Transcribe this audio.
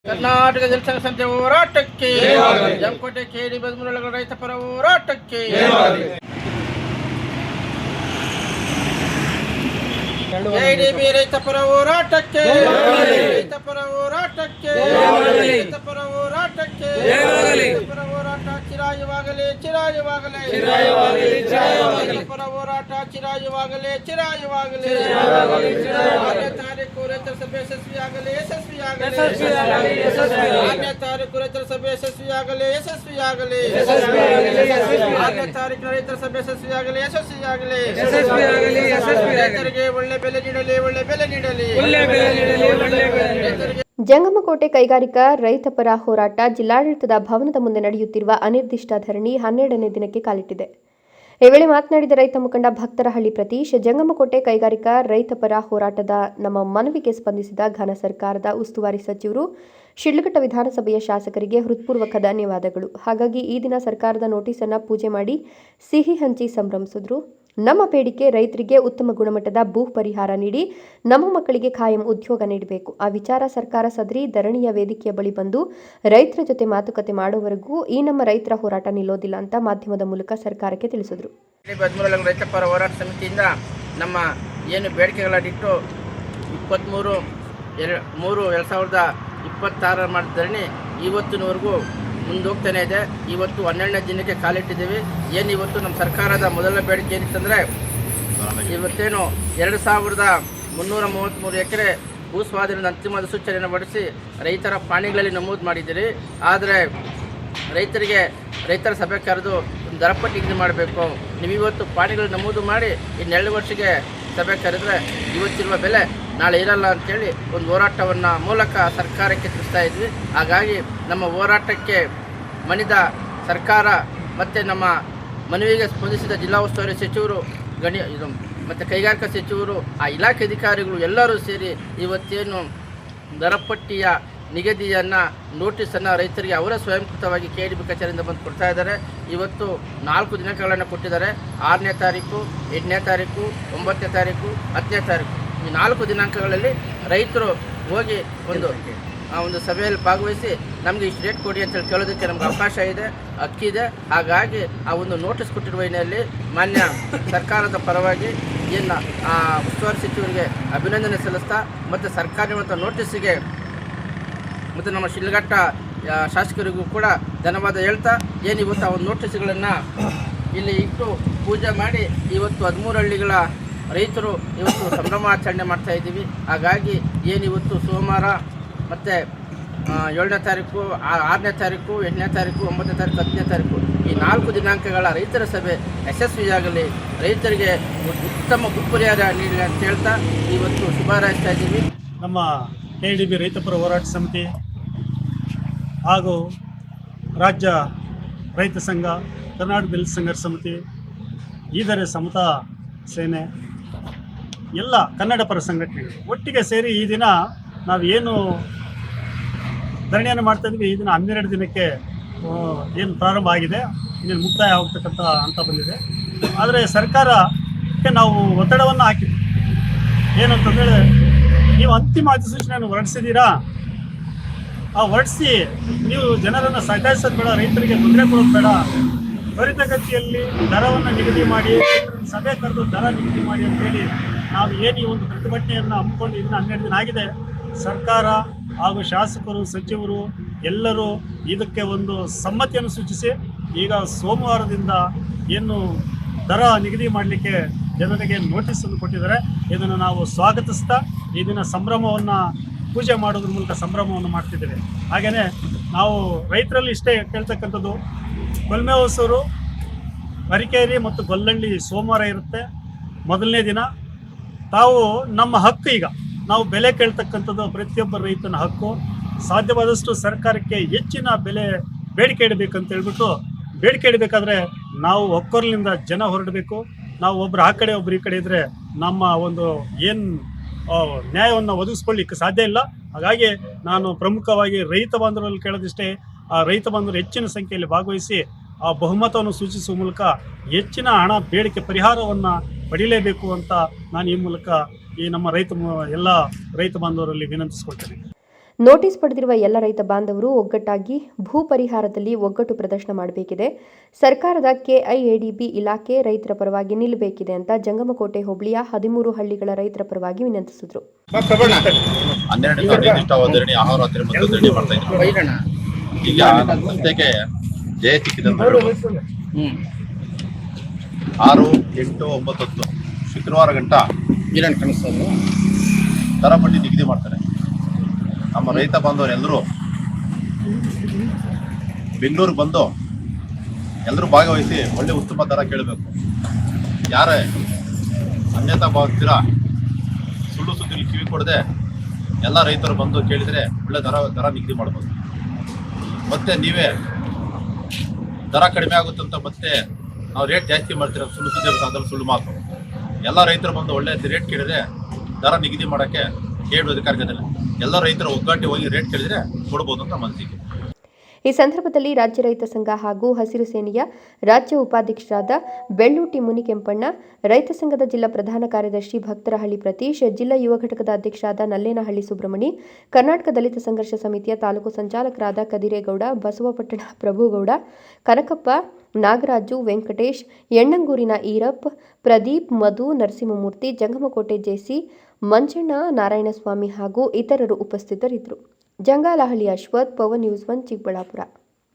ಕರ್ನಾಟಕ ಜನಸಂಘ ಸಂಸ್ಥೆ ಹೋರಾಟಕ್ಕೆ ಜಮಕೋಟೆ ಕೆಡಿ ಬದಮೂರಗಳ ರೈತ ಪರ ಹೋರಾಟಕ್ಕೆ ಕೆಡಿಬಿ ರೈತ ಪರ ಹೋರಾಟಕ್ಕೆ ರೈತ ಪರ ಹೋರಾಟಕ್ಕೆ ರೈತ ಪರ ಹೋರಾಟಕ್ಕೆ ರೈತ ಪರ ಹೋರಾಟ ಚಿರಾಯುವಾಗಲಿ ಚಿರಾಯುವಾಗಲಿ ರೈತ ಪರ ಹೋರಾಟ ಚಿರಾಯುವಾಗಲಿ ಚಿರಾಯುವಾಗಲಿ 6ನೇ ತಾರೀಕು ರೈತರ ಸಭೆ ಯಶಸ್ವಿಯಾಗಲಿ ಯಶಸ್ವಿಯಾಗಲಿ 6ನೇ ತಾರೀಕು ರೈತರ ಸಭೆ ಯಶಸ್ವಿಯಾಗಲಿ ಯಶಸ್ವಿಯಾಗಲಿ 6ನೇ ತಾರೀಕು ರೈತರ ಸಭೆ ಯಶಸ್ವಿಯಾಗಲಿ ಯಶಸ್ವಿಯಾಗಲಿ ರೈತರಿಗೆ ಒಳ್ಳೆ ಬೆಲೆ ನೀಡಲಿ ಒಳ್ಳೆ ಬೆಲೆ ನೀಡಲಿ ಜಂಗಮಕೋಟೆ ಕೈಗಾರಿಕಾ ರೈತ ಪರ ಹೋರಾಟ ಜಿಲ್ಲಾಡಳಿತದ ಭವನದ ಮುಂದೆ ನಡೆಯುತ್ತಿರುವ ಅನಿರ್ದಿಷ್ಟ ಧರಣಿ 12ನೇ ದಿನಕ್ಕೆ ಕಾಲಿಟ್ಟಿದೆ. ಈ ವೇಳೆ ಮಾತನಾಡಿದ ರೈತ ಮುಖಂಡ ಭಕ್ತರಹಳ್ಳಿ ಪ್ರತೀಶ್, ಜಂಗಮಕೋಟೆ ಕೈಗಾರಿಕಾ ರೈತ ಪರ ಹೋರಾಟದ ನಮ್ಮ ಮನವಿಗೆ ಸ್ಪಂದಿಸಿದ ಘನ ಸರ್ಕಾರದ ಉಸ್ತುವಾರಿ ಸಚಿವರು, ಶಿಡ್ಲಘಟ್ಟ ವಿಧಾನಸಭೆಯ ಶಾಸಕರಿಗೆ ಹೃತ್ಪೂರ್ವಕ ಧನ್ಯವಾದಗಳು. ಹಾಗಾಗಿ ಈ ದಿನ ಸರ್ಕಾರದ ನೋಟಿಸ್ ಅನ್ನು ಪೂಜೆ ಮಾಡಿ ಸಿಹಿ ಹಂಚಿ ಸಂಭ್ರಮಿಸಿದ್ರು. ನಮ್ಮ ಬೇಡಿಕೆ ರೈತರಿಗೆ ಉತ್ತಮ ಗುಣಮಟ್ಟದ ಭೂ ಪರಿಹಾರ ನೀಡಿ ನಮ್ಮ ಮಕ್ಕಳಿಗೆ ಖಾಯಂ ಉದ್ಯೋಗ ನೀಡಬೇಕು. ಆ ವಿಚಾರ ಸರ್ಕಾರ ಸದರಿ ಧರಣಿಯ ವೇದಿಕೆಯ ಬಳಿ ಬಂದು ರೈತರ ಜೊತೆ ಮಾತುಕತೆ ಮಾಡುವವರೆಗೂ ಈ ನಮ್ಮ ರೈತರ ಹೋರಾಟ ನಿಲ್ಲೋದಿಲ್ಲ ಅಂತ ಮಾಧ್ಯಮದ ಮೂಲಕ ಸರ್ಕಾರಕ್ಕೆ ತಿಳಿಸಿದರು. ರೈತ ಪರ ಹೋರಾಟ ಸಮಿತಿಯಿಂದ ನಮ್ಮ ಏನು ಬೇಡಿಕೆಗಳನ್ನಿಟ್ಟು 23/3/2026 ಮಾಡಿದ ಧರಣಿ ಇವತ್ತಿನವರೆಗೂ ಮುಂದೋಗ್ತಾನೆ ಇದೆ. ಇವತ್ತು 12ನೇ ದಿನಕ್ಕೆ ಕಾಲಿಟ್ಟಿದ್ದೀವಿ. ಏನು ಇವತ್ತು ನಮ್ಮ ಸರ್ಕಾರದ ಮೊದಲ ಬೇಡಿಕೆ ಏನಿತ್ತಂದರೆ, ಇವತ್ತೇನು 2333 ಎಕರೆ ಭೂ ಸ್ವಾಧೀನದ ಅಂತಿಮ ಅಧಿಸೂಚನೆಯನ್ನು ಹೊರಡಿಸಿ ರೈತರ ಪಾಣಿಗಳಲ್ಲಿ ನಮೂದು ಮಾಡಿದ್ದೀರಿ. ಆದರೆ ರೈತರ ಸಭೆ ಕರೆದು ದರಪಟ್ಟಿ ನಿಗದಿ ಮಾಡಬೇಕು. ನೀವು ಇವತ್ತು ಪಾಣಿಗಳು ನಮೂದು ಮಾಡಿ ಇನ್ನೆರಡು ವರ್ಷಕ್ಕೆ ಸಭೆ ಕರೆದರೆ ಇವತ್ತಿರುವ ಬೆಲೆ ನಾಳೆ ಇರಲ್ಲ ಅಂಥೇಳಿ ಒಂದು ಹೋರಾಟವನ್ನು ಮೂಲಕ ಸರ್ಕಾರಕ್ಕೆ ತಿಳಿಸ್ತಾ ಇದ್ವಿ. ಹಾಗಾಗಿ ನಮ್ಮ ಹೋರಾಟಕ್ಕೆ ಮಣಿದ ಸರ್ಕಾರ ಮತ್ತು ನಮ್ಮ ಮನವಿಗೆ ಸ್ಪಂದಿಸಿದ ಜಿಲ್ಲಾ ಉಸ್ತುವಾರಿ ಸಚಿವರು ಮತ್ತು ಕೈಗಾರಿಕಾ ಸಚಿವರು, ಆ ಇಲಾಖೆ ಅಧಿಕಾರಿಗಳು ಎಲ್ಲರೂ ಸೇರಿ ಇವತ್ತೇನು ದರಪಟ್ಟಿಯ ನಿಗದಿಯನ್ನು ನೋಟಿಸನ್ನು ರೈತರಿಗೆ ಅವರೇ ಸ್ವಯಂಕೃತವಾಗಿ ಕೆಡಿಬಿ ಕಚೇರಿಯಿಂದ ಬಂದು ಕೊಡ್ತಾ ಇದ್ದಾರೆ. ಇವತ್ತು 4 ದಿನಗಳನ್ನು ಕೊಟ್ಟಿದ್ದಾರೆ. 6ನೇ ತಾರೀಕು, 8ನೇ ತಾರೀಕು, 9ನೇ ತಾರೀಕು, 10ನೇ ತಾರೀಕು ಈ 4 ದಿನಾಂಕಗಳಲ್ಲಿ ರೈತರು ಹೋಗಿ ಒಂದು ಸಭೆಯಲ್ಲಿ ಭಾಗವಹಿಸಿ ನಮಗೆ ಇಷ್ಟು ರೇಟ್ ಕೊಡಿ ಅಂತೇಳಿ ಕೇಳೋದಕ್ಕೆ ನಮ್ಗೆ ಅವಕಾಶ ಇದೆ, ಹಕ್ಕಿದೆ. ಹಾಗಾಗಿ ಆ ಒಂದು ನೋಟಿಸ್ ಕೊಟ್ಟಿರುವ ಹಿನ್ನೆಲೆಯಲ್ಲಿ ಮಾನ್ಯ ಸರ್ಕಾರದ ಪರವಾಗಿ ಏನು ಉಸ್ತುವಾರಿ ಸಚಿವರಿಗೆ ಅಭಿನಂದನೆ ಸಲ್ಲಿಸ್ತಾ ಮತ್ತು ಸರ್ಕಾರ ನೀಡುವಂಥ ನೋಟಿಸಿಗೆ ಮತ್ತು ನಮ್ಮ ಶಿಡ್ಲಘಟ್ಟ ಶಾಸಕರಿಗೂ ಕೂಡ ಧನ್ಯವಾದ ಹೇಳ್ತಾ, ಏನು ಇವತ್ತು ಆ ಒಂದು ನೋಟಿಸ್ಗಳನ್ನು ಇಲ್ಲಿ ಇಟ್ಟು ಪೂಜೆ ಮಾಡಿ ಇವತ್ತು 13 ಹಳ್ಳಿಗಳ ರೈತರು ಇವತ್ತು ಸಂಭ್ರಮಾಚರಣೆ ಮಾಡ್ತಾ ಇದ್ದೀವಿ. ಹಾಗಾಗಿ ಏನಿವತ್ತು ಸೋಮವಾರ ಮತ್ತು 7ನೇ ತಾರೀಕು, 6ನೇ ತಾರೀಕು, 8ನೇ ತಾರೀಕು, 9ನೇ ತಾರೀಕು, 10ನೇ ತಾರೀಕು ಈ 4 ದಿನಾಂಕಗಳ ರೈತರ ಸಭೆ ಯಶಸ್ವಿಯಾಗಲಿ, ರೈತರಿಗೆ ಉತ್ತಮ ಭೂ ಪರಿಹಾರ ನೀಡಲಿ ಅಂತ ಹೇಳ್ತಾ ಇವತ್ತು ಶುಭ ಹಾರೈಸ್ತಾ ಇದ್ದೀವಿ. ನಮ್ಮ ಕೆಡಿಬಿ ರೈತಪರ ಹೋರಾಟ ಸಮಿತಿ ಹಾಗೂ ರಾಜ್ಯ ರೈತ ಸಂಘ, ಕರ್ನಾಟಕ ದಲಿತ ಸಂಘರ್ಷ ಸಮಿತಿ, ಈದರೆ ಸಮತಾ ಸೇನೆ, ಎಲ್ಲ ಕನ್ನಡ ಪರ ಸಂಘಟನೆಗಳು ಒಟ್ಟಿಗೆ ಸೇರಿ ಈ ದಿನ ನಾವು ಏನು ಧರಣಿಯನ್ನು ಮಾಡ್ತಾ ಇದ್ವಿ, ಈ ದಿನ 12 ದಿನಕ್ಕೆ ಏನು ಪ್ರಾರಂಭ ಆಗಿದೆ, ಇನ್ನೇನು ಮುಕ್ತಾಯ ಆಗ್ತಕ್ಕಂಥ ಹಂತ ಬಂದಿದೆ. ಆದರೆ ಸರ್ಕಾರಕ್ಕೆ ನಾವು ಒತ್ತಡವನ್ನು ಹಾಕಿದ್ವಿ. ಏನಂತಂದರೆ, ನೀವು ಅಂತಿಮ ಅಧಿಸೂಚನೆಯನ್ನು ಹೊರಡಿಸಿದ್ದೀರಾ, ಆ ಹೊರಡಿಸಿ ನೀವು ಜನರನ್ನು ಸತಾಯಿಸೋದು ಬೇಡ, ರೈತರಿಗೆ ತೊಂದರೆ ಕೊಡೋದು ಬೇಡ, ತ್ವರಿತಗತಿಯಲ್ಲಿ ದರವನ್ನು ನಿಗದಿ ಮಾಡಿ, ಸಭೆ ಕರೆದು ದರ ನಿಗದಿ ಮಾಡಿ ಅಂತೇಳಿ ನಾವು ಏನು ಈ ಒಂದು ಪ್ರತಿಭಟನೆಯನ್ನು ಹಮ್ಮಿಕೊಂಡು ಇದನ್ನು 12 ದಿನ ಆಗಿದೆ. ಸರ್ಕಾರ ಹಾಗೂ ಶಾಸಕರು, ಸಚಿವರು ಎಲ್ಲರೂ ಇದಕ್ಕೆ ಒಂದು ಸಮ್ಮತಿಯನ್ನು ಸೂಚಿಸಿ ಈಗ ಸೋಮವಾರದಿಂದ ಏನು ದರ ನಿಗದಿ ಮಾಡಲಿಕ್ಕೆ ಜನರಿಗೆ ನೋಟಿಸನ್ನು ಕೊಟ್ಟಿದ್ದಾರೆ. ಇದನ್ನು ನಾವು ಸ್ವಾಗತಿಸ್ತಾ ಈ ದಿನ ಸಂಭ್ರಮವನ್ನು ಪೂಜೆ ಮಾಡೋದ್ರ ಮೂಲಕ ಸಂಭ್ರಮವನ್ನು ಮಾಡ್ತಿದ್ದೇವೆ. ಹಾಗೆಯೇ ನಾವು ರೈತರಲ್ಲಿ ಇಷ್ಟೇ ಕೇಳ್ತಕ್ಕಂಥದ್ದು, ಕೊಲ್ಮೆ ಹೊಸೂರು, ಅರಿಕೇರಿ ಮತ್ತು ಗೊಲ್ಲಹಳ್ಳಿ ಸೋಮವಾರ ಇರುತ್ತೆ ಮೊದಲನೇ ದಿನ. ತಾವು ನಮ್ಮ ಹಕ್ಕು, ಈಗ ನಾವು ಬೆಲೆ ಕೇಳ್ತಕ್ಕಂಥದ್ದು ಪ್ರತಿಯೊಬ್ಬ ರೈತನ ಹಕ್ಕು. ಸಾಧ್ಯವಾದಷ್ಟು ಸರ್ಕಾರಕ್ಕೆ ಹೆಚ್ಚಿನ ಬೇಡಿಕೆ ಇಡಬೇಕಂತ ಹೇಳ್ಬಿಟ್ಟು, ಬೇಡಿಕೆ ಇಡಬೇಕಾದ್ರೆ ನಾವು ಒಕ್ಕೊರಲಿಂದ ಜನ ಹೊರಡಬೇಕು. ನಾವು ಒಬ್ರು ಆ ಕಡೆ ಒಬ್ರು ಈ ಕಡೆ ಇದ್ದರೆ ನಮ್ಮ ಒಂದು ಏನು ನ್ಯಾಯವನ್ನು ಒದಗಿಸ್ಕೊಳ್ಳಿಕ್ಕೆ ಸಾಧ್ಯ ಇಲ್ಲ. ಹಾಗಾಗಿ ನಾನು ಪ್ರಮುಖವಾಗಿ ರೈತ ಬಾಂಧವರಲ್ಲಿ ಕೇಳೋದಿಷ್ಟೇ, ಆ ರೈತ ಬಾಂಧವರು ಹೆಚ್ಚಿನ ಸಂಖ್ಯೆಯಲ್ಲಿ ಭಾಗವಹಿಸಿ ಆ ಬಹುಮತವನ್ನು ಸೂಚಿಸುವ ಮೂಲಕ ಹೆಚ್ಚಿನ ಹಣ ಬೇಡಿಕೆ ಪರಿಹಾರವನ್ನು ಪಡೀಲೇಬೇಕು ಅಂತ ನಾನು ಈ ಮೂಲಕ ಈ ನಮ್ಮ ಎಲ್ಲ ರೈತ ಬಾಂಧವರಲ್ಲಿ ವಿನಂತಿಸಿಕೊಳ್ತೇನೆ. ನೋಟಿಸ್ ಪಡೆದಿರುವ ಎಲ್ಲ ರೈತ ಬಾಂಧವರು ಒಗ್ಗಟ್ಟಾಗಿ ಭೂ ಪರಿಹಾರದಲ್ಲಿ ಒಗ್ಗಟ್ಟು ಪ್ರದರ್ಶನ ಮಾಡಬೇಕಿದೆ. ಸರ್ಕಾರದ ಕೆಐಎಡಿಬಿ ಇಲಾಖೆ ರೈತರ ಪರವಾಗಿ ನಿಲ್ಲಬೇಕಿದೆ ಅಂತ ಜಂಗಮಕೋಟೆ ಹೋಬಳಿಯ 13 ಹಳ್ಳಿಗಳ ರೈತರ ಪರವಾಗಿ ವಿನಂತಿಸಿದರು. 12 ಧರಣಿ ಅಹೋರಾತ್ರಿ ಮತ್ತು ಧರಣಿ ಮಾಡ್ತಾ ಇದ್ರು. ಈಗ ಸಂಸ್ಥೆಗೆ ಜಯ ಸಿಕ್ಕಿದಂತ 6, 8, 9, 10 ಶುಕ್ರವಾರ ಗಂಟ ದರ ಪಟ್ಟಿ ನಿಗದಿ ಮಾಡ್ತಾರೆ. ನಮ್ಮ ರೈತ ಬಾಂಧವರೆಲ್ಲರೂ ಬೆಂಗಳೂರಿಗೆ ಬಂದು ಎಲ್ಲರೂ ಭಾಗವಹಿಸಿ ಒಳ್ಳೆ ಉತ್ತಮ ದರ ಕೇಳಬೇಕು. ಯಾರೇ ಅನ್ಯತಾ ಭಾವಿಸ್ತೀರಾ ಸುಳ್ಳು ಸುದ್ದಿಲಿ ಕಿವಿ ಕೊಡದೆ ಎಲ್ಲ ರೈತರು ಬಂದು ಕೇಳಿದರೆ ಒಳ್ಳೆ ದರ ನಿಗದಿ ಮಾಡ್ಬೋದು. ಮತ್ತೆ ನೀವೇ ದರ ಕಡಿಮೆ ಆಗುತ್ತಂತ ಮತ್ತೆ ನಾವು ರೇಟ್ ಜಾಸ್ತಿ ಮಾಡ್ತೀರ ಸುಳ್ಳು ಸುದ್ದಿ ಅದ್ರ ಸುಳ್ಳು ಮಾತು. ಎಲ್ಲ ರೈತರು ಬಂದು ಒಳ್ಳೆ ರೇಟ್ ಕೇಳಿದ್ರೆ ದರ ನಿಗದಿ ಮಾಡೋಕ್ಕೆ ಕೇಳುವ ಅಧಿಕಾರದಲ್ಲಿ ಎಲ್ಲ ರೈತರು ಒಗ್ಗಟ್ಟಿ ಹೋಗಿ ರೇಟ್ ಕೇಳಿದ್ರೆ ಕೊಡ್ಬೋದು ಅಂತ ಮನಸ್ಸಿಗೆ. ಈ ಸಂದರ್ಭದಲ್ಲಿ ರಾಜ್ಯ ರೈತ ಸಂಘ ಹಾಗೂ ಹಸಿರು ಸೇನೆಯ ರಾಜ್ಯ ಉಪಾಧ್ಯಕ್ಷರಾದ ಬೆಳ್ಳೂಟಿ ಮುನಿಕೆಂಪಣ್ಣ, ರೈತ ಸಂಘದ ಜಿಲ್ಲಾ ಪ್ರಧಾನ ಕಾರ್ಯದರ್ಶಿ ಭಕ್ತರಹಳ್ಳಿ ಪ್ರತೀಶ್, ಜಿಲ್ಲಾ ಯುವ ಘಟಕದ ಅಧ್ಯಕ್ಷರಾದ ನಲ್ಲೇನಹಳ್ಳಿ ಸುಬ್ರಮಣಿ, ಕರ್ನಾಟಕ ದಲಿತ ಸಂಘರ್ಷ ಸಮಿತಿಯ ತಾಲೂಕು ಸಂಚಾಲಕರಾದ ಕದಿರೇಗೌಡ, ಬಸವಪಟ್ಟಣ ಪ್ರಭುಗೌಡ, ಕನಕಪ್ಪ, ನಾಗರಾಜು, ವೆಂಕಟೇಶ್, ಎಣ್ಣಂಗೂರಿನ ಈರಪ್, ಪ್ರದೀಪ್, ಮಧು, ನರಸಿಂಹಮೂರ್ತಿ, ಜಂಗಮಕೋಟೆ ಜೆಸಿ, ಮಂಜಣ್ಣ, ನಾರಾಯಣಸ್ವಾಮಿ ಹಾಗೂ ಇತರರು ಉಪಸ್ಥಿತರಿದ್ದರು. ಜಂಗಾಲಹಳ್ಳಿ ಅಶ್ವಥ್, ಪವನ್ ನ್ಯೂಸ್ 1 ಚಿಕ್ಕಬಳ್ಳಾಪುರ.